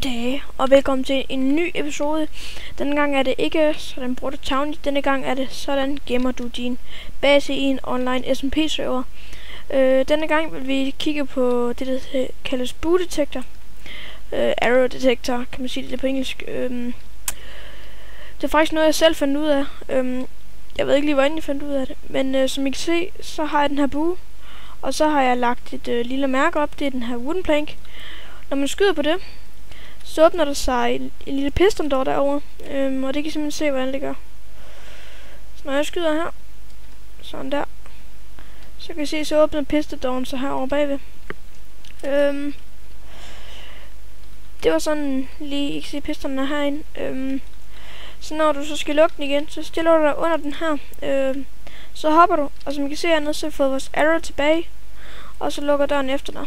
Goddag, og velkommen til en ny episode. Denne gang er det ikke sådan bruger du Towny. Denne gang er det sådan gemmer du din base i en online SMP-server. Denne gang vil vi kigge på det, der kaldes boot detector. Arrow detector, kan man sige det på engelsk. Det er faktisk noget, jeg selv fandt ud af. Jeg ved ikke lige, hvordan jeg fandt ud af det. Men som I kan se, så har jeg den her bue. Og så har jeg lagt et lille mærke op. Det er den her wooden plank. Når man skyder på det, så åbner der sig en lille piston door derovre, og det kan I simpelthen se, hvordan det gør. Så når jeg skyder her, sådan der, så kan I se, så åbner piston dooren så her over bagved. Det var sådan lige, I kan se pistonen er herinde. Så når du så skal lukke den igen, så stiller du dig under den her. Så hopper du, og som I kan se hernede, så har vi fået vores arrow tilbage, og så lukker døren efter dig.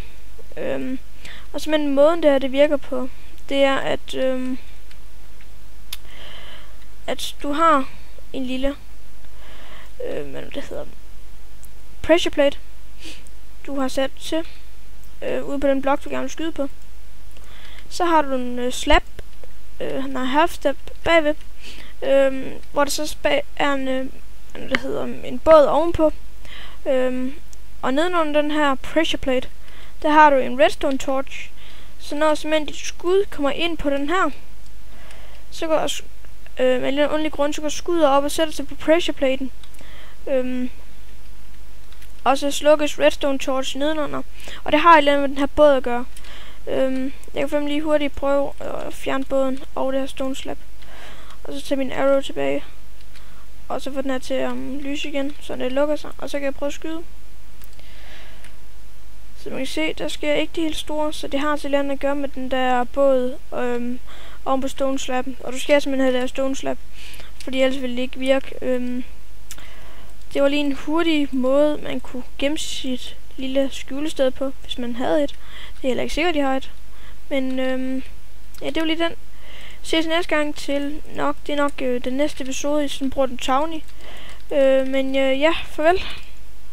Og så med den måden det virker på, det er at du har en lille hvad det hedder, pressure plate du har sat til ude på den blok du gerne vil skyde på. Så har du en slab, half step bagved, hvor der så er en båd ovenpå, og nedenunder den her pressure plate, der har du en redstone torch. Så når simpelthen dit skud kommer ind på den her, så går med en underlig grund, så går skuddet op og sætter sig på pressure platen. Og så slukkes redstone torch nedenunder. Og det har et eller andet med den her båd at gøre. Jeg kan fandme lige hurtigt prøve at fjerne båden og det her stone slab. Og så tage min arrow tilbage. Og så få den her til at lyse igen, så det lukker sig. Og så kan jeg prøve at skyde. Så man kan se, der sker ikke de helt store, så det har til andet at gøre med den der båd oven på stone slabben. Og du skal simpelthen have der stone slab, fordi ellers ville det ikke virke. Det var lige en hurtig måde, man kunne gemme sit lille skjulested på, hvis man havde et. Det er heller ikke sikkert, de har et. Men ja, det var lige den. Ses næste gang til nok. Det er nok den næste episode i sådan bruger den Towny. Men ja, farvel.